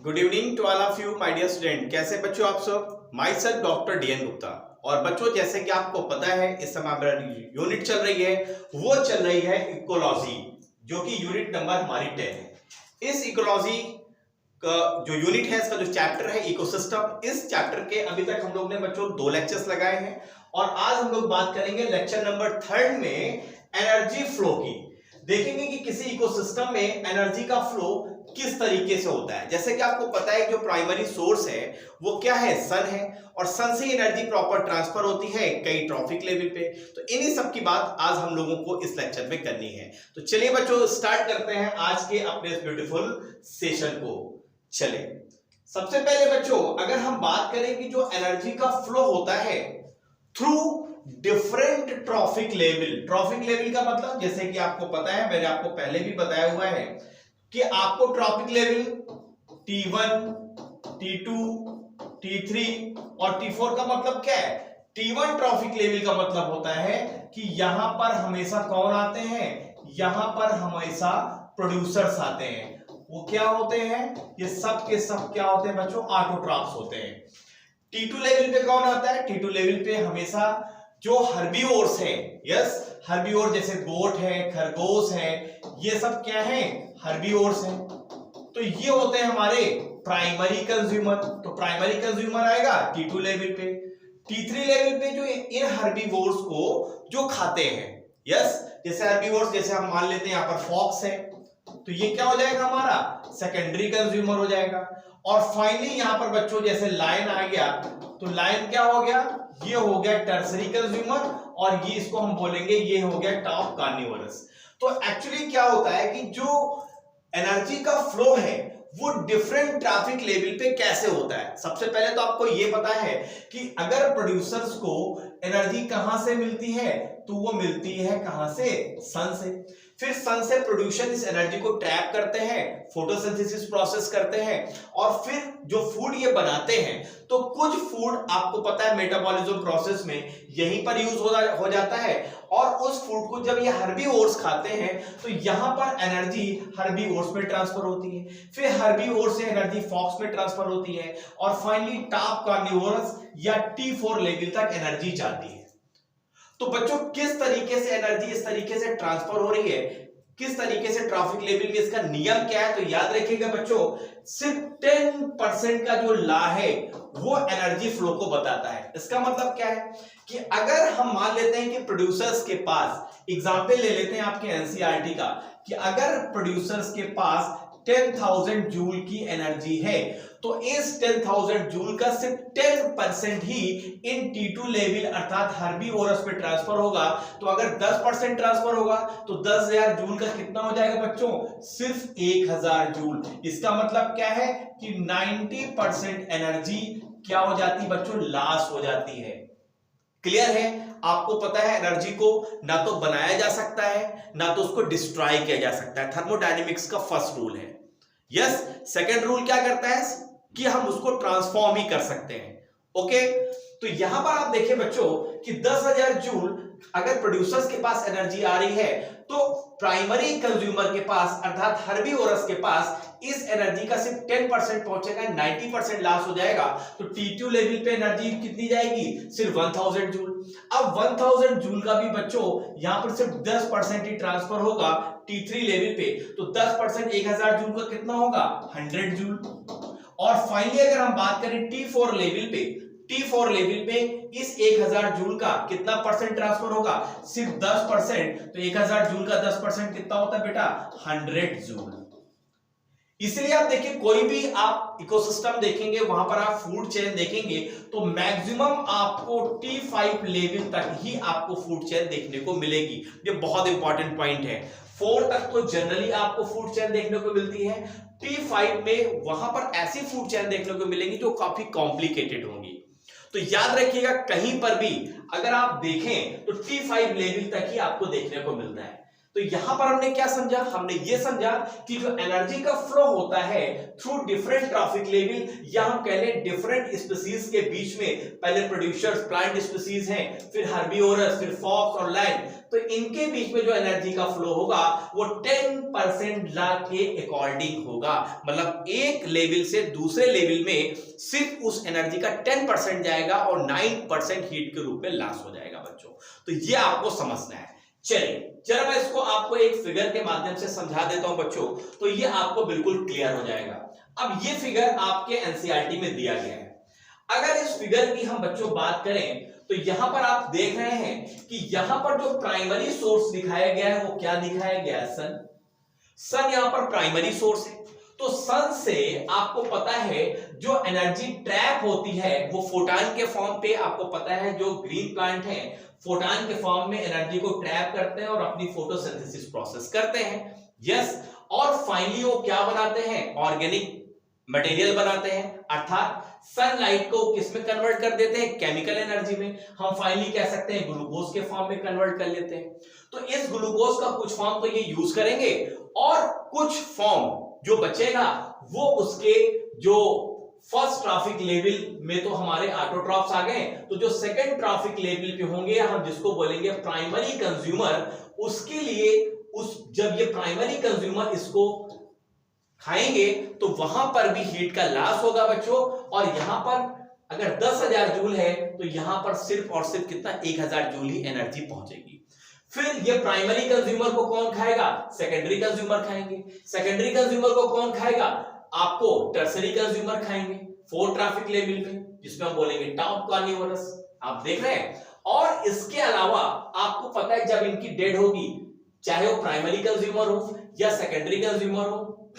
Good evening to all of you my dear student. कैसे बच्चों आप सब? Myself doctor D N Gupta. और बच्चों जैसे कि आपको पता है इस समय हमारी यूनिट चल रही है, वो चल रही है इकोलॉजी, जो कि यूनिट नंबर हमारी 10 है। इस इकोलॉजी का जो यूनिट है, इसका जो चैप्टर है इकोसिस्टम, इस चैप्टर के अभी तक हम लोग ने बच्चों 2 लेक्चर्स लगाए हैं और आज हम लोग बात करेंगे लेक्चर नंबर 3 में एनर्जी फ्लो की। देखेंगे कि किसी इकोसिस्टम में एनर्जी का फ्लो किस तरीके से होता है। जैसे कि आपको पता है जो प्राइमरी सोर्स है वो क्या है, सन है, और सन से एनर्जी प्रॉपर ट्रांसफर होती है कई ट्रॉफिक लेवल पे। तो इन्हीं सब की बात आज हम लोगों को इस लेक्चर में करनी है। तो चलिए बच्चों स्टार्ट करते हैं आज के अपने इस ब्यूटीफुल सेशन को। चले सबसे पहले बच्चों अगर हम बात करें कि जो एनर्जी का फ्लो होता है through different trophic level. Trophic level का मतलब जैसे कि आपको पता है, मैंने आपको पहले भी बताया हुआ है कि आपको trophic level T1, T2, T3 और T4 का मतलब क्या है। T1 ट्रॉपिक लेवल का मतलब होता है कि यहां पर हमेशा कौन आते हैं, यहां पर हमेशा प्रोड्यूसर्स आते हैं। वो क्या होते हैं, ये सब के सब क्या होते हैं बच्चों, ऑटोट्रॉफ्स होते हैं। T2 लेवल पे कौन आता है, T2 लेवल पे हमेशा जो हर्बीवोर्स है, यस हर्बीवोर जैसे गोट है, खरगोश है, ये सब क्या है, हर्बीवोर्स हैं। तो ये होते हैं हमारे प्राइमरी कंज्यूमर। तो प्राइमरी कंज्यूमर आएगा T2 लेवल पे। T3 लेवल पे जो इन हर्बीवोर्स को जो खाते हैं, यस जैसे हर्बीवोर्स, जैसे हम मान लेते हैं यहां पर फॉक्स है, तो ये क्या हो जाएगा हमारा सेकेंडरी कंज्यूमर हो जाएगा। और फाइनली यहां पर बच्चों जैसे लायन आ गया, तो लायन क्या हो गया, ये हो गया टर्सरी कंज्यूमर, और ये इसको हम बोलेंगे ये हो गया टॉप कार्निवोरस। तो एक्चुअली क्या होता है कि जो एनर्जी का फ्लो है वो डिफरेंट ट्रैफिक लेवल पे कैसे होता है। सबसे पहले तो आपको ये पता है कि अगर प्रोड्यूसर्स को एनर्जी कहां से मिलती है, तो वो मिलती है कहां से, सन से। फिर सन से प्रोड्यूसर इस एनर्जी को ट्रैप करते हैं, फोटोसिंथेसिस प्रोसेस करते हैं, और फिर जो फूड ये बनाते हैं, तो कुछ फूड आपको पता है मेटाबॉलिज्म प्रोसेस में यहीं पर यूज हो जाता है, और उस फूड को जब ये हर्बीवोर्स खाते हैं तो यहां पर एनर्जी हर्बीवोर्स में ट्रांसफर होती है, फिर हर्बीवोर्स से एनर्जी फॉक्स में ट्रांसफर होती है, और फाइनली टॉप कार्निवोरस या T4 लेवल तक एनर्जी जाती है। तो बच्चों किस तरीके से एनर्जी इस तरीके से ट्रांसफर हो रही है, किस तरीके से ट्रैफिक लेवल में, इसका नियम क्या है, तो याद रखिएगा बच्चों सिर्फ 10% का जो लॉ है वो एनर्जी फ्लो को बताता है। इसका मतलब क्या है कि अगर हम मान लेते हैं कि प्रोड्यूसर्स के पास, एग्जांपल ले लेते हैं आपके एनसीईआरटी का, कि अगर प्रोड्यूसर्स के पास 10,000 जूल की एनर्जी है, तो इस 10,000 जूल का सिर्फ 10% ही इन T2 लेवल अर्थात हर्बीवोरस पे ट्रांसफर होगा। तो अगर 10% ट्रांसफर होगा तो 10,000 जूल का कितना हो जाएगा बच्चों, सिर्फ 1,000 जूल। इसका मतलब क्या है कि 90% एनर्जी क्या हो जाती है बच्चों, लॉस हो जाती है। क्लियर है? आपको पता है एनर्जी को ना तो बनाया जा सकता है ना तो उसको डिस्ट्रॉय किया जा सकता है। थर्मोडायनेमिक्स का फर्स्ट रूल है। यस, सेकंड रूल क्या करता है कि हम उसको ट्रांसफॉर्म ही कर सकते हैं। ओके, तो यहां पर आप देखिए बच्चों कि 10,000 जूल अगर प्रोड्यूसर्स के पास एनर्जी आ रही है, तो प्राइमरी कंज्यूमर के पास अर्थात हर्बीवोरस के पास इस एनर्जी का सिर्फ 10% पहुंचेगा, 90% लॉस हो जाएगा। तो T2 लेवल पे एनर्जी कितनी जाएगी, सिर्फ 1000 जूल। अब 1000 जूल का भी बच्चों यहां पर सिर्फ 10% ही ट्रांसफर होगा T3 लेवल पे, तो 10% 1000 जूल का कितना होगा, 100 जूल। और फाइनली अगर हम बात करें T4 लेवल पे, T4 लेवल पे इस 1000 जूल का कितना परसेंट ट्रांसफर होगा, सिर्फ 10%। तो 1000 जूल का 10% कितना होता है बेटा, 100 जूल। इसलिए आप देखिए कोई भी आप इकोसिस्टम देखेंगे, वहां पर आप फूड चेन देखेंगे, तो मैक्सिमम आपको T5 लेवल तक ही आपको फूड चेन देखने को मिलेगी। ये बहुत इंपॉर्टेंट पॉइंट है। 4 तक तो जनरली आपको फूड चेन देखने को मिलती है, T5 में वहां पर ऐसी फूड चेन देखने को मिलेंगी जो काफी कॉम्प्लिकेटेड होंगी। तो याद रखिएगा कहीं पर भी अगर आप देखें तो T5 लेवल तक ही आपको देखने को मिलता है। तो यहां पर हमने क्या समझा, हमने ये समझा कि जो एनर्जी का फ्लो होता है थ्रू डिफरेंट ट्रॉफिक लेवल, या हम कह लें डिफरेंट स्पीसीज के बीच में, पहले प्रोड्यूसर्स प्लांट स्पीसीज हैं, फिर हर्बीवोरस, फिर फॉक्स और लायन, तो इनके बीच में जो एनर्जी का फ्लो होगा वो 10% लॉ के अकॉर्डिंग होगा। मतलब एक लेवल से दूसरे लेवल में सिर्फ उस एनर्जी का 10% जाएगा और 9% हीट के रूप में लॉस हो जाएगा बच्चों। तो ये आपको समझना है। चलिए जरा मैं इसको आपको एक फिगर के माध्यम से समझा देता हूं बच्चों, तो ये आपको बिल्कुल क्लियर हो जाएगा। अब ये फिगर आपके एनसीईआरटी में दिया गया है। अगर इस फिगर की हम बच्चों बात करें तो यहां पर आप देख रहे हैं कि यहां पर जो प्राइमरी सोर्स दिखाया गया है वो क्या दिखाया गया है, सन। सन यहां पर प्राइमरी सोर्स है। तो सन से आपको पता है जो एनर्जी ट्रैप होती है वो फोटॉन के फॉर्म पे, आपको पता है जो ग्रीन प्लांट है फोटॉन के फॉर्म में एनर्जी को ट्रैप करते हैं और अपनी फोटोसिंथेसिस प्रोसेस करते हैं। यस, और फाइनली वो क्या बनाते हैं, ऑर्गेनिक मटेरियल बनाते हैं, अर्थात सनलाइट को किसमें कन्वर्ट कर देते हैं, केमिकल एनर्जी में। हम फाइनली कह सकते हैं ग्लूकोज के फॉर्म में कन्वर्ट कर लेते हैं। तो इस ग्लूकोज का कुछ फॉर्म तो ये यूज करेंगे और कुछ फॉर्म जो बचेगा वो उसके जो फर्स्ट ट्रॉफिक लेवल में तो हमारे ऑटोट्रॉफ्स आ गए, तो जो सेकंड ट्रॉफिक लेवल पे होंगे हम जिसको बोलेंगे प्राइमरी कंज्यूमर, उसके लिए जब ये प्राइमरी कंज्यूमर इसको खाएंगे तो वहां पर भी हीट का लॉस होगा बच्चों। और यहां पर अगर 10,000 जूल है तो यहां पर सिर्फ और सिर्फ कितना, 1,000 जूल ही एनर्जी पहुंचेगी। फिर ये प्राइमरी कंज्यूमर को कौन खाएगा, सेकेंडरी कंज्यूमर खाएंगे। सेकेंडरी कंज्यूमर को कौन खाएगा, आपको टर्सरी कंज्यूमर खाएंगे फोर्थ ट्रॉफिक लेवल पे, जिसमें हम बोलेंगे टॉप कार्निवोरस। आप देख रहे हैं। और इसके अलावा आपको पता है जब इनकी डेड होगी, चाहे वो प्राइमरी कंज्यूमर हो या सेकेंडरी कंज्यूमर हो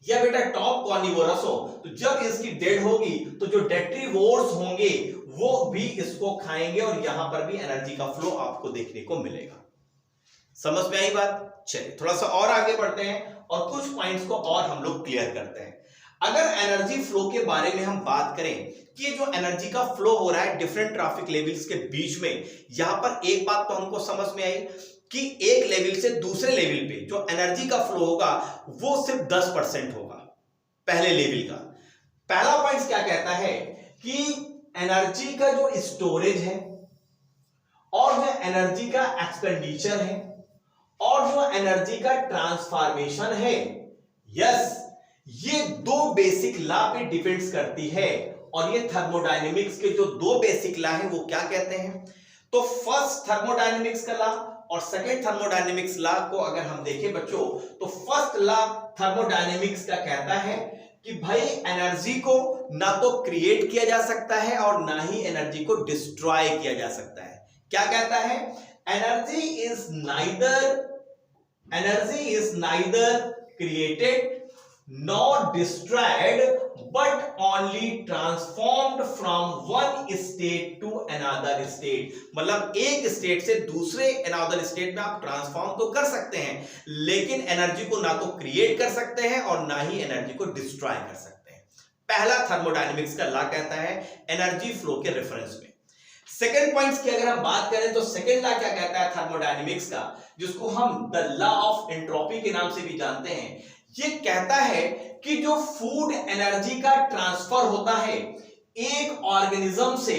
या बेटा टॉप कार्निवोरस हो, तो जब इसकी डेड होगी तो जो डेट्रीवोर्स होंगे वो भी इसको खाएंगे और यहां पर भी एनर्जी का फ्लो आपको देखने को मिलेगा। समझ में आई बात। चलिए थोड़ा सा और आगे बढ़ते हैं और कुछ पॉइंट्स को और हम लोग क्लियर करते हैं। अगर एनर्जी फ्लो के बारे में हम बात करें कि जो एनर्जी का फ्लो हो रहा है डिफरेंट ट्रॉफिक लेवल्स के बीच में, यहां पर एक बात तो हमको समझ में आई कि एक लेवल से दूसरे लेवल पे जो एनर्जी का फ्लो होगा वो सिर्फ 10% होगा पहले लेवल का। पहला पॉइंट क्या कहता है कि एनर्जी का जो स्टोरेज है और जो एनर्जी का एक्सपेंडिचर है और जो एनर्जी का ट्रांसफॉर्मेशन है, यस, ये दो बेसिक लॉ पे डिपेंड्स करती है। और ये थर्मोडायनेमिक्स के जो दो बेसिक लॉ है वो क्या कहते हैं, तो फर्स्ट थर्मोडायनेमिक्स का लॉ और सेकेंड थर्मोडायनेमिक्स लॉ को अगर हम देखें बच्चों, तो फर्स्ट लॉ थर्मोडायनेमिक्स का कहता है कि भाई एनर्जी को ना तो क्रिएट किया जा सकता है और ना ही एनर्जी को डिस्ट्रॉय किया जा सकता है। क्या कहता है, energy is neither created not destroyed but only transformed from one state to another state. मतलब एक स्टेट से दूसरे अनदर स्टेट में आप ट्रांसफॉर्म तो कर सकते हैं, लेकिन एनर्जी को ना तो क्रिएट कर सकते हैं और ना ही एनर्जी को डिस्ट्रॉय कर सकते हैं। पहला थर्मोडायनेमिक्स का लॉ कहता है एनर्जी फ्लो के रेफरेंस में। सेकेंड पॉइंट्स की अगर हम बात करें तो सेकेंड लॉ क्या कहता है थर्मोडायनेमिक्स का, जिसको हम द लॉ ऑफ एंट्रोपी के नाम से भी जानते हैं। ये कहता है कि जो फूड एनर्जी का ट्रांसफर होता है एक ऑर्गेनिज्म से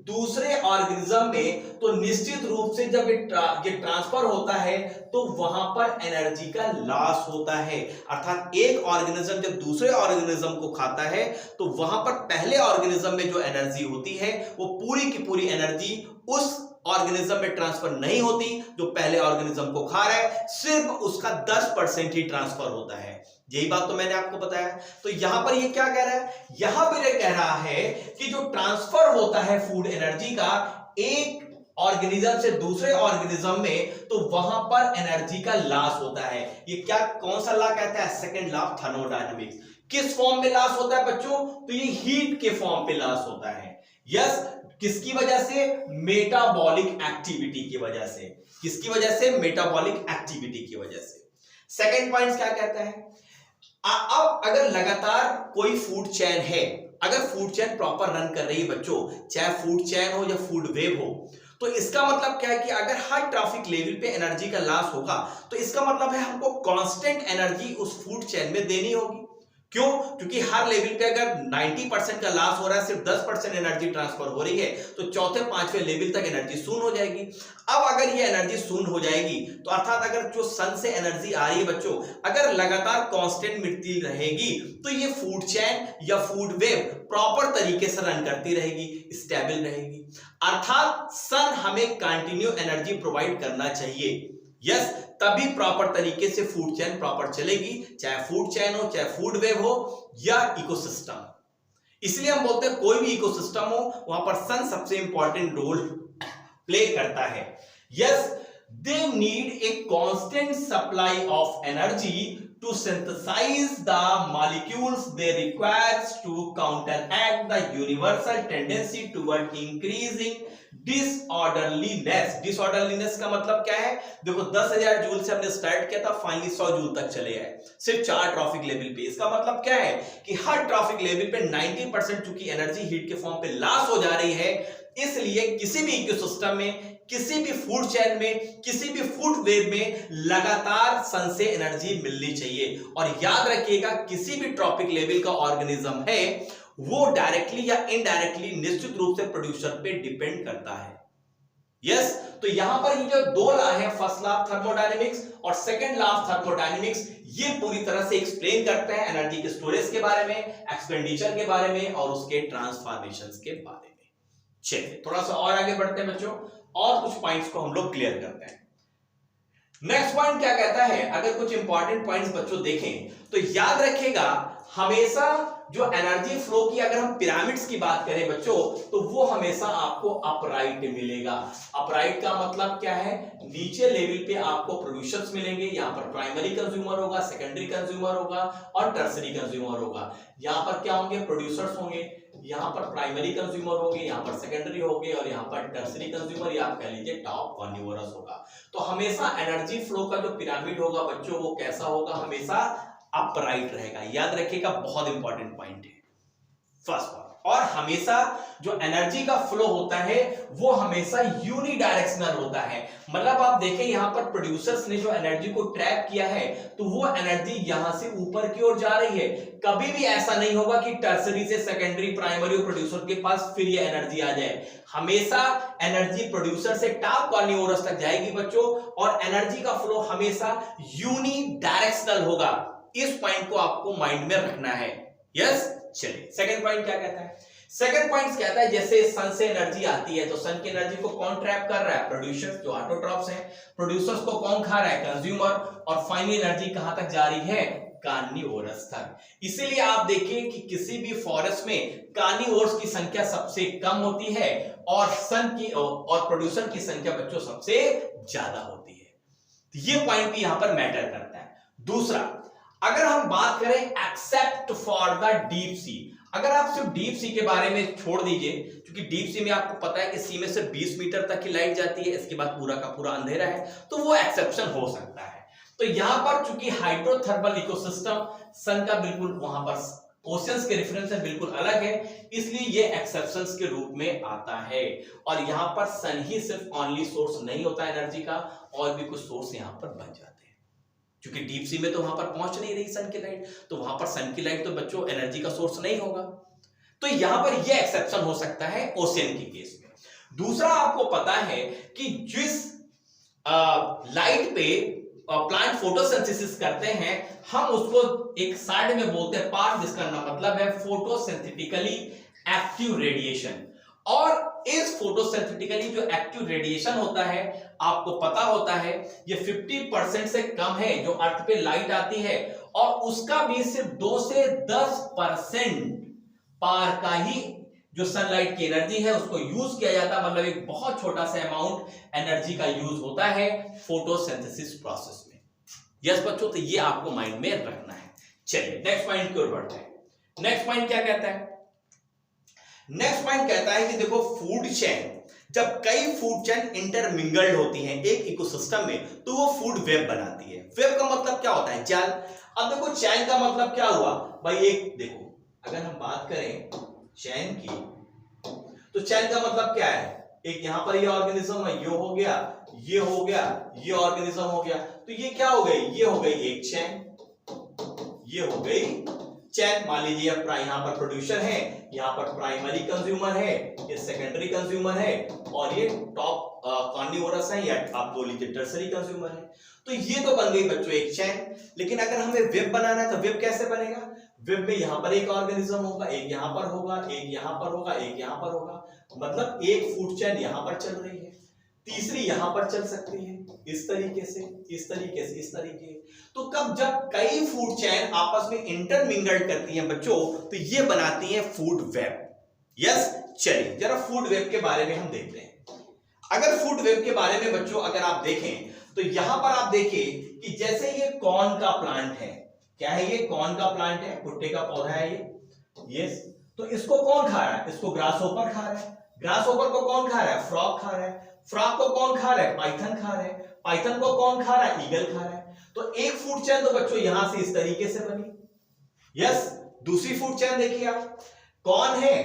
दूसरे ऑर्गेनिज्म में, तो निश्चित रूप से जब ये ट्रांसफर होता है तो वहां पर एनर्जी का लॉस होता है। अर्थात एक ऑर्गेनिज्म जब दूसरे ऑर्गेनिज्म को खाता है तो वहां पर पहले ऑर्गेनिज्म में जो एनर्जी होती है वो पूरी की पूरी एनर्जी उस ऑर्गेनिज्म में ट्रांसफर नहीं होती जो पहले ऑर्गेनिज्म को खा रहा है, सिर्फ उसका 10% ही ट्रांसफर होता है। यही बात तो मैंने आपको बताया। तो यहां पर ये क्या कह रहा है, यहां पर ये कह रहा है कि जो ट्रांसफर होता है फूड एनर्जी का एक ऑर्गेनिज्म से दूसरे ऑर्गेनिज्म में, तो वहां पर एनर्जी का लॉस होता है। ये क्या, कौन सा लॉ कहता है, सेकंड लॉ ऑफ थर्मोडायनेमिक्स। किस फॉर्म में लॉस होता है बच्चों, तो ये हीट के फॉर्म पे लॉस होता है। यस, किसकी वजह से, मेटाबॉलिक एक्टिविटी की वजह से। किसकी वजह से, मेटाबॉलिक एक्टिविटी की वजह से। सेकंड पॉइंट क्या कहता है, अब अगर लगातार कोई फूड चेन है, अगर फूड चेन प्रॉपर रन कर रही है बच्चों, चाहे फूड चेन हो या फूड वेब हो, तो इसका मतलब क्या है कि अगर हर ट्रैफिक लेवल पे एनर्जी का लॉस होगा तो इसका मतलब है हमको कांस्टेंट एनर्जी उस फूड चेन में देनी होगी। क्यों? क्योंकि हर लेवल पे अगर 90% का लॉस हो रहा है, सिर्फ 10% एनर्जी ट्रांसफर हो रही है, तो चौथे पांचवें लेवल तक एनर्जी शून्य हो जाएगी। अब अगर ये एनर्जी शून्य हो जाएगी तो अर्थात अगर जो सन से एनर्जी आ रही है बच्चों, अगर लगातार कांस्टेंट मिलती रहेगी तो ये फूड चेन या फूड वेव प्रॉपर तरीके से रन करती रहेगी, स्टेबल रहेगी। अर्थात सन हमें कंटिन्यू एनर्जी प्रोवाइड करना चाहिए। यस, तभी प्रॉपर तरीके से फूड चेन प्रॉपर चलेगी, चाहे फूड चेन हो, चाहे फूड वेव हो या इकोसिस्टम। इसलिए हम बोलते हैं कोई भी इकोसिस्टम हो वहां पर सन सबसे इंपॉर्टेंट रोल प्ले करता है। Yes, they need a constant supply of energy to synthesize the molecules they require to counteract the universal tendency toward increasing disorderliness। disorderliness का मतलब क्या है? देखो 10,000 जूल से हमने स्टार्ट किया था, फाइनली 100 जूल तक चले आए सिर्फ 4 ट्रॉफिक लेवल पे। इसका मतलब क्या है कि हर ट्रॉफिक लेवल पे 90% चूंकि एनर्जी हीट के फॉर्म पे लॉस हो जा रही है, इसलिए किसी भी इकोसिस्टम में, किसी भी फूड चेन में, किसी भी फूड वेव में लगातार सन से एनर्जी मिलनी चाहिए। और याद रखिएगा किसी भी ट्रॉपिक लेवल का ऑर्गेनिज्म है वो डायरेक्टली या इनडायरेक्टली निश्चित रूप से प्रोड्यूसर पे डिपेंड करता है। यस, तो यहां पर ये जो दो लॉ है, फर्स्ट लॉ ऑफ थर्मोडायनेमिक्स और सेकंड लॉ ऑफ थर्मोडायनेमिक्स, ये पूरी तरह से एक्सप्लेन करते हैं एनर्जी के स्टोरेज के बारे में, एक्सपेंडिचर के बारे में और उसके ट्रांसफॉर्मेशंस के बारे में। चलिए थोड़ा सा और आगे बढ़ते हैं बच्चों, और कुछ पॉइंट्स को हम लोग क्लियर करते हैं। नेक्स्ट पॉइंट क्या कहता है? अगर कुछ इंपॉर्टेंट पॉइंट्स बच्चों देखें तो याद रखिएगा हमेशा जो एनर्जी फ्लो की अगर हम पिरामिड्स की बात करें बच्चों, तो वो हमेशा आपको अपराइट मिलेगा। अपराइट का मतलब क्या है? नीचे लेवल पे आपको प्रोड्यूसर्स मिलेंगे, यहाँ पर प्राइमरी कंज्यूमर होगा, सेकेंडरी कंज्यूमर होगा और टर्सरी कंज्यूमर होगा। यहाँ पर क्या होंगे? प्रोड्यूसर्स होंगे, यहाँ पर प्राइमरी कंज्यूमर होंगे, यहाँ पर सेकेंडरी होंगे और यहाँ पर टर्सरी कंज्यूमर या आप कह लीजिए टॉप कार्निवोरस होगा। तो हमेशा एनर्जी फ्लो का जो पिरामिड होगा बच्चों वो कैसा होगा? हमेशा अपराइट रहेगा। याद रखिएगा, बहुत इंपॉर्टेंट पॉइंट है फर्स्ट पॉइंट। और हमेशा जो एनर्जी का फ्लो होता है वो हमेशा यूनिडायरेक्शनल होता है। मतलब आप देखें यहाँ पर प्रोड्यूसर्स ने जो एनर्जी को ट्रैप किया है तो वो एनर्जी यहां से ऊपर की ओर जा रही है। कभी भी ऐसा नहीं होगा कि टर्सरी से सेकेंडरी, प्राइमरी और प्रोड्यूसर के पास फिर ये एनर्जी आ जाए। हमेशा एनर्जी प्रोड्यूसर से टॉप कार्निवोरस तक जाएगी बच्चों, और एनर्जी का फ्लो हमेशा यूनिडायरेक्शनल होगा। इस पॉइंट को आपको माइंड में रखना है। यस, चलिए सेकंड पॉइंट क्या कहता है? सेकंड पॉइंट कहता है जैसे सन से एनर्जी आती है तो सन की एनर्जी को कौन ट्रैप कर रहा है? प्रोड्यूसर्स, जो ऑटोट्रॉप्स हैं। प्रोड्यूसर्स को कौन खा रहा है? कंज्यूमर। और फाइनली एनर्जी कहां तक जा रही है? कार्निवोरस तक। इसीलिए आप देखिए कि किसी भी फॉरेस्ट में कार्निवोरस की संख्या सबसे कम होती है और सन की और प्रोड्यूसर की संख्या बच्चों सबसे ज्यादा होती है। तो ये पॉइंट भी यहां पर मैटर करता है। दूसरा, अगर हम बात करें except for the deep sea, अगर आप सिर्फ डीप सी के बारे में छोड़ दीजिए, क्योंकि डीप सी में आपको पता है कि सी में से 20 मीटर तक की लाइट जाती है, इसके बाद पूरा का पूरा अंधेरा है, तो वो एक्सेप्शन हो सकता है। तो यहां पर चूंकि हाइड्रोथर्मल इकोसिस्टम सन का बिल्कुल वहां पर ओशियंस के रेफरेंस से बिल्कुल अलग है, इसलिए ये एक्सेप्शंस के रूप में आता है। और यहां पर सन ही सिर्फ ओनली सोर्स नहीं होता एनर्जी का, और भी कुछ सोर्स यहां पर बन जाते हैं। क्योंकि डीप सी में तो वहां पर पहुंच नहीं रही सन की लाइट, तो वहां पर सन की लाइट तो बच्चों एनर्जी का सोर्स नहीं होगा। तो यहां पर यह एक्सेप्शन हो सकता है ओशियन की केस में। दूसरा, आपको पता है कि जिस लाइट पे प्लांट फोटोसिंथेसिस करते हैं हम उसको एक साइड में बोलते हैं पार्ट, जिसका मतलब है फोटोसिंथेटिकली एक्टिव रेडिएशन। और इस फोटोसिंथेटिकली जो एक्टिव रेडिएशन होता है, आपको पता होता है ये 50% से कम है जो अर्थ पे लाइट आती है, और उसका भी सिर्फ 2 से 10% पार का ही जो सनलाइट की एनर्जी है उसको यूज किया जाता है। मतलब एक बहुत छोटा सा अमाउंट एनर्जी का यूज होता है फोटोसिंथेसिस प्रोसेस में। यस बच्चों, तो ये आपको माइंड में रखना है। चलिए नेक्स्ट पॉइंट की ओर बढ़ते हैं। नेक्स्ट पॉइंट क्या कहता है? नेक्स्ट पॉइंट कहता है कि देखो फूड चेन, जब कई फूड चेन इंटरमिंगल्ड होती हैं एक इकोसिस्टम में तो वो फूड वेब बनाती है। वेब का मतलब क्या होता है? जाल। अब देखो चैन का मतलब क्या हुआ भाई? एक देखो, अगर हम बात करें चैन की, तो चैन का मतलब क्या है? एक यहां पर ये ऑर्गेनिज्म है, ये हो गया, ये हो गया, ये ऑर्गेनिज्म हो गया। तो ये क्या हो गई, ये हो गई एक चेन, ये हो गई चेन। मान लीजिए यहाँ पर प्रोड्यूसर है, यहाँ पर प्राइमरी कंज्यूमर है, ये सेकेंडरी कंज्यूमर है, और ये टॉप कार्निवोरस है, या आप बोल लीजिए टर्सरी कंज्यूमर है। तो ये तो बन गई बच्चों एक चेन। लेकिन अगर हमें वेब बनाना है तो वेब कैसे बनेगा? वेब में यहां पर एक ऑर्गेनिज्म होगा, एक यहां पर होगा, एक यहां पर होगा, एक यहां पर होगा, मतलब एक फूड चेन यहां पर चल रही है, तीसरी यहां पर चल सकती है, इस तरीके से, इस तरीके से, इस तरीके। तो कब जब कई फूड चेन आपस में इंटरमिंगल्ड करती हैं बच्चों, तो ये बनाती हैं फूड वेब। यस, चलिए जरा फूड वेब के बारे में हम देखते हैं। अगर फूड वेब के बारे में बच्चों अगर आप देखें तो यहां पर आप देखिए कि जैसे ये कॉर्न का प्लांट है, क्या है ये? कॉर्न का प्लांट है, भुट्टे का पौधा है ये। यस, तो इसको कौन खा रहा है? इसको ग्रास होपर खा रहा है। ग्रास होपर को कौन खा रहा है? फ्रॉग खा रहा है। फ्रॉग को कौन खा रहा है? पाइथन खा रहा है। पाइथन को कौन खा रहा है? ईगल खा रहा है। तो एक फूड चेन तो बच्चों यहां से इस तरीके से बनी। यस, दूसरी फूड चेन देखिए आप, कौन है,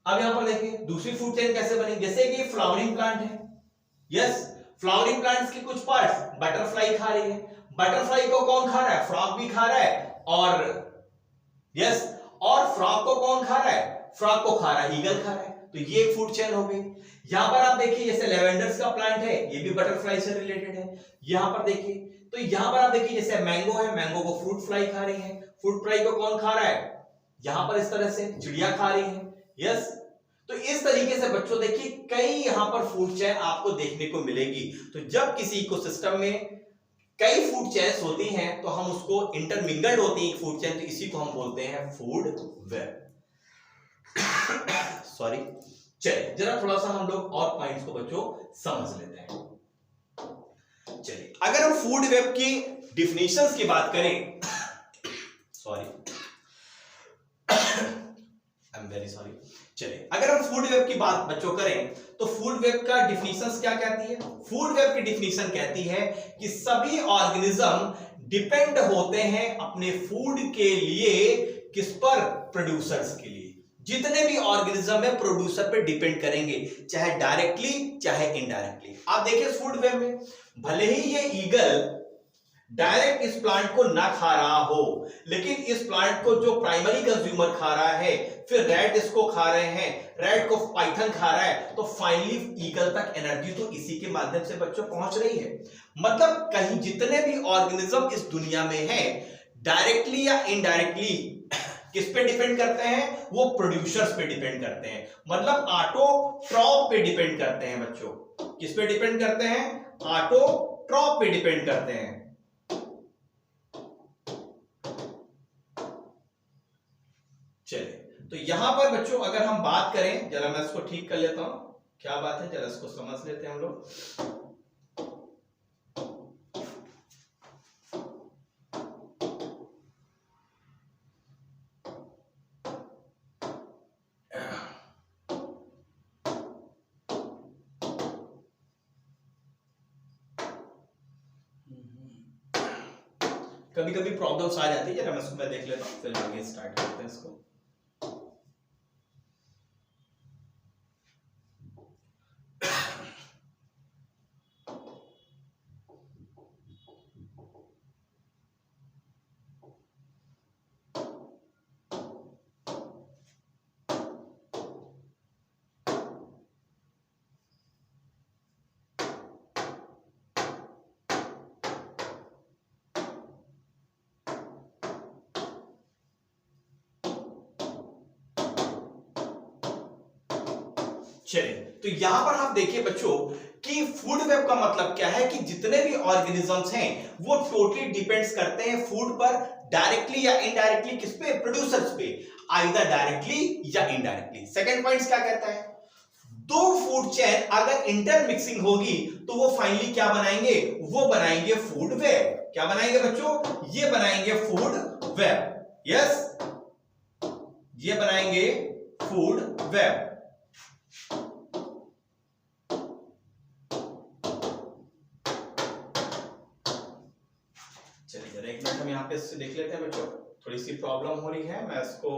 अब यहां पर देखिए दूसरी फूड चेन कैसे बनी। जैसे कि फ्लावरिंग प्लांट है, यस, फ्लावरिंग प्लांट्स की कुछ पार्ट्स बटरफ्लाई खा रही है। बटरफ्लाई को कौन खा रहा है? फ्रॉग भी खा रहा है, और यस, और फ्रॉग को कौन खा रहा है? फ्रॉग को खा रहा है, ईगल खा रहा है। तो ये एक फूड चेन हो गई। यहां पर आप देखिए जैसे लेवेंडर्स का प्लांट है, ये भी बटरफ्लाई से रिलेटेड है। यहां पर देखिए, तो यहां पर आप देखिए जैसे मैंगो है, मैंगो को फ्रूट फ्लाई खा रही है। फ्रूट फ्लाई को कौन खा रहा है? यहां पर इस तरह से चिड़िया खा रही है। यस, तो इस तरीके से बच्चों देखिए कई यहां पर फूड चेन आपको देखने को मिलेगी। तो जब किसी इकोसिस्टम में कई फूड चेन्स होती हैं तो हम उसको इंटरमिंगल्ड होती है फूड चेन, तो इसी को हम बोलते हैं फूड वेब। सॉरी, चलिए जरा थोड़ा सा हम लोग और पॉइंट्स को बच्चों समझ लेते हैं। चलिए अगर हम फूड वेब की डिफिनेशंस की बात करें, sorry I am very sorry. चलिए अगर हम फूड वेब की बात बच्चों करें तो फूड वेब का डिफिनेशन क्या कहती है? फूड वेब की डिफिनेशन कहती है कि सभी ऑर्गेनिज्म डिपेंड होते हैं अपने फूड के लिए, किस पर? प्रोड्यूसर्स के लिए। जितने भी ऑर्गेनिज्म है प्रोड्यूसर पे डिपेंड करेंगे, चाहे डायरेक्टली चाहे इनडायरेक्टली। आप देखिए फूड वेब में भले ही ये ईगल डायरेक्ट इस प्लांट को ना खा रहा हो, लेकिन इस प्लांट को जो प्राइमरी कंज्यूमर खा रहा है, फिर रैट इसको खा रहे हैं, रैट को पाइथन खा रहा है, तो फाइनली ईगल तक एनर्जी तो इसी के माध्यम से बच्चों पहुंच रही है। मतलब कहीं जितने भी ऑर्गेनिज्म इस दुनिया में है, डायरेक्टली या इनडायरेक्टली किस पे डिपेंड करते हैं? वो प्रोड्यूसर्स पे डिपेंड करते हैं, मतलब ऑटोट्रॉप पे डिपेंड करते हैं बच्चों। किस पे डिपेंड करते हैं? ऑटोट्रॉप पे डिपेंड करते हैं। चलिए तो यहां पर बच्चों अगर हम बात करें, जरा मैं इसको ठीक कर लेता हूं, क्या बात है जरा इसको समझ लेते हैं हम लोग। कभी कभी प्रॉब्लम्स आ जाती है, जरा मैं इसको देख लेता हूं, फिर आगे स्टार्ट करते हैं इसको। चलिए तो यहां पर आप देखिए बच्चों कि फूड वेब का मतलब क्या है कि जितने भी ऑर्गेनिजम्स हैं वो टोटली डिपेंड्स करते हैं फूड पर, डायरेक्टली या इनडायरेक्टली। किस पे? प्रोड्यूसर्स पे, आइदर डायरेक्टली या इनडायरेक्टली। सेकंड पॉइंट क्या कहता है? दो फूड चेन अगर इंटरमिक्सिंग होगी तो वो फाइनली क्या बनाएंगे? वो बनाएंगे फूड वेब। क्या बनाएंगे बच्चों? ये बनाएंगे फूड वेब। यस, ये बनाएंगे फूड वेब। चलिए जरा एक मिनट हम यहाँ पे देख लेते हैं बच्चों, थोड़ी सी प्रॉब्लम हो रही है, मैं इसको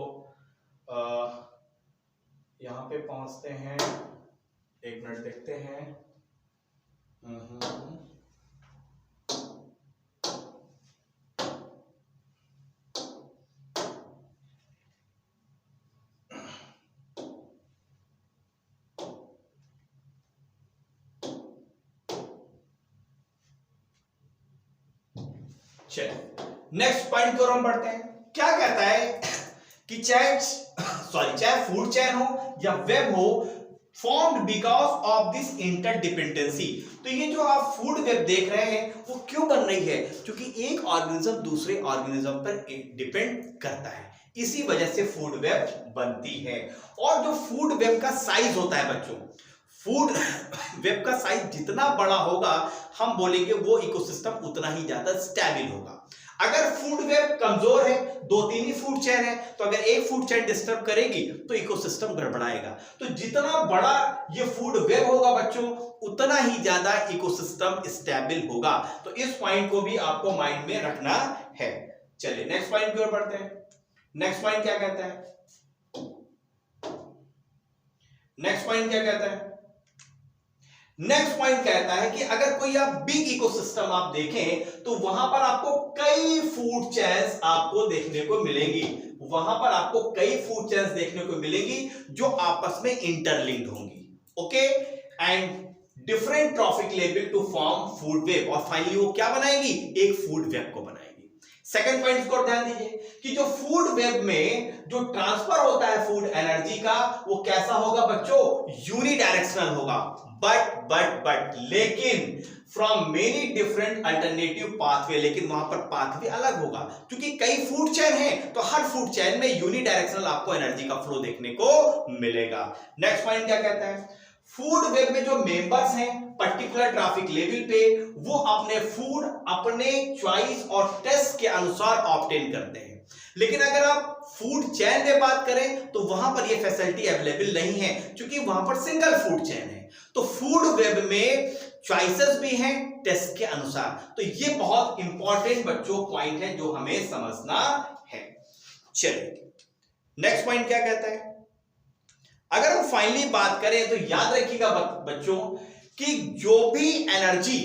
यहां पे पहुंचते हैं, एक मिनट देखते हैं। चलिए नेक्स्ट पॉइंट पर हम बढ़ते हैं। क्या कहता है कि चाहे फूड चेन हो या वेब हो, formed because of this interdependency. तो ये जो आप फूड वेब देख रहे हैं वो क्यों बन रही है? क्योंकि एक ऑर्गेनिज्म दूसरे ऑर्गेनिज्म पर डिपेंड करता है, इसी वजह से फूड वेब बनती है। और जो फूड वेब का साइज होता है बच्चों, फूड वेब का साइज जितना बड़ा होगा हम बोलेंगे वो इकोसिस्टम उतना ही ज्यादा स्टेबल होगा। अगर फूड वेब कमजोर है, 2-3 ही फूड चेन है, तो अगर एक फूड चेन डिस्टर्ब करेगी तो इकोसिस्टम गड़बड़ाएगा। तो जितना बड़ा ये फूड वेब होगा बच्चों, उतना ही ज्यादा इकोसिस्टम स्टेबल होगा। तो इस पॉइंट को भी आपको माइंड में रखना है। चलिए नेक्स्ट पॉइंट की ओर बढ़ते हैं। नेक्स्ट पॉइंट क्या कहता है? नेक्स्ट पॉइंट कहता है कि अगर कोई आप बिग इकोसिस्टम आप देखें तो वहां पर आपको कई फूड चेन्स आपको देखने को मिलेंगी। वहां पर आपको कई फूड चेन्स देखने को मिलेंगी जो आपस में इंटरलिंक्ड होंगी। Okay, and different trophic level to form food web, और फाइनली वो क्या बनाएगी? एक फूड वेब को बनाएगी। सेकंड पॉइंट को ध्यान दीजिए कि जो फूड वेब में जो ट्रांसफर होता है फूड एनर्जी का, वो कैसा होगा बच्चों? यूनिडायरेक्शनल होगा। बट लेकिन from many different alternative pathway, लेकिन वहां पर पाथवे अलग होगा क्योंकि कई फूड चेन है, तो हर फूड चेन में यूनिडायरेक्शनल आपको एनर्जी का फ्लो देखने को मिलेगा। नेक्स्ट पॉइंट क्या कहता है? फूड वेब में जो मेंबर्स हैं पर्टिकुलर ट्रैफिक लेवल पे, वो अपने फूड अपने चॉइस और टेस्ट के अनुसार ऑब्टेन करते हैं। लेकिन अगर आप फूड चेन में बात करें तो वहां पर ये फैसिलिटी अवेलेबल नहीं है क्योंकि वहां पर सिंगल फूड चेन है। तो फूड वेब में चॉइसेस भी हैं टेस्ट के अनुसार। तो ये बहुत इंपॉर्टेंट बच्चों पॉइंट है जो हमें समझना है। चलिए नेक्स्ट पॉइंट क्या कहता है? अगर हम फाइनली बात करें तो याद रखिएगा बच्चों कि जो भी एनर्जी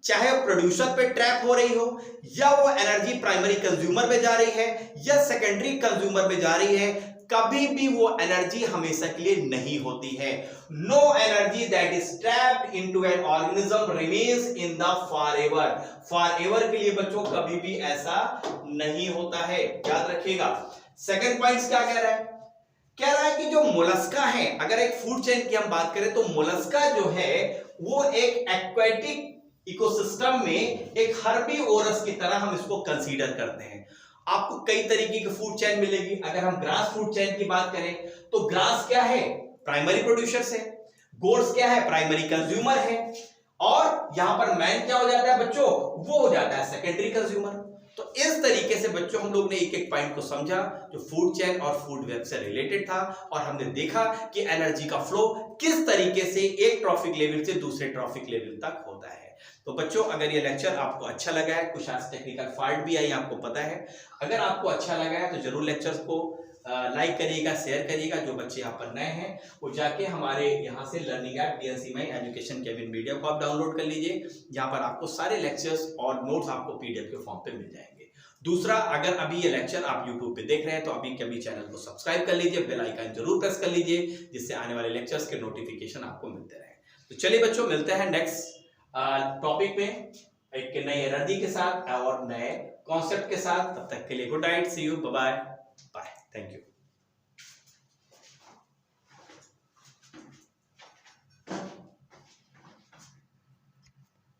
चाहे प्रोड्यूसर पे ट्रैप हो रही हो, या वो एनर्जी प्राइमरी कंज्यूमर पे जा रही है या सेकेंडरी कंज्यूमर पे जा रही है, कभी भी वो एनर्जी हमेशा के लिए नहीं होती है। No energy that is trapped into an organism remains in the forever. Forever के लिए बच्चों कभी भी ऐसा नहीं होता है, याद रखिएगा। सेकंड पॉइंट क्या कह रहा है? कह रहा है कि जो मोलस्का है, अगर एक फूड चेन की हम बात करें तो मोलस्का जो है वो एक एक्वेटिक इकोसिस्टम में एक हर्बीवोरस की तरह हम इसको कंसीडर करते हैं। आपको कई तरीके की फूड चेन मिलेगी। अगर हम ग्रास फूड चेन की बात करें तो ग्रास क्या है? प्राइमरी प्रोड्यूसर है। गोट्स क्या है? प्राइमरी कंज्यूमर है। और यहां पर मैन क्या हो जाता है बच्चों? वो हो जाता है सेकेंडरी कंज्यूमर। तो इस तरीके से बच्चों हम लोग ने एक एक पॉइंट को समझा जो फूड चेन और फूड वेब से रिलेटेड था, और हमने देखा कि एनर्जी का फ्लो किस तरीके से एक ट्रॉफिक लेवल से दूसरे ट्रॉफिक लेवल तक होता है। तो बच्चों अगर ये लेक्चर आपको अच्छा लगा है, कुछ आज टेक्निकल फॉल्ट भी आई आपको पता है, अगर आपको अच्छा लगा है तो जरूर लेक्चर्स को लाइक करिएगा, शेयर करिएगा। जो बच्चे यहाँ पर नए हैं वो जाके हमारे यहाँ से learning app DNC my education cabin media को आप डाउनलोड कर लीजिए। यहाँ पर आपको सारे लेक्चर्स और नोट्स आपको PDF के फॉर्म पे मिल जाएंगे। दूसरा, अगर अभी ये लेक्चर आप YouTube पे देख रहे हैं तो अभी के अभी चैनल को सब्सक्राइब कर लीजिए, बेल आइकन जरूर प्रेस कर लीजिए, जिससे आने वाले लेक्चर्स के नोटिफिकेशन आपको मिलते रहे। तो चलिए बच्चों, मिलते हैं नेक्स्ट टॉपिक में एक नई एनर्जी के साथ और नए कॉन्सेप्ट के साथ। तब तक के लिए good night, see you, bye bye, thank you.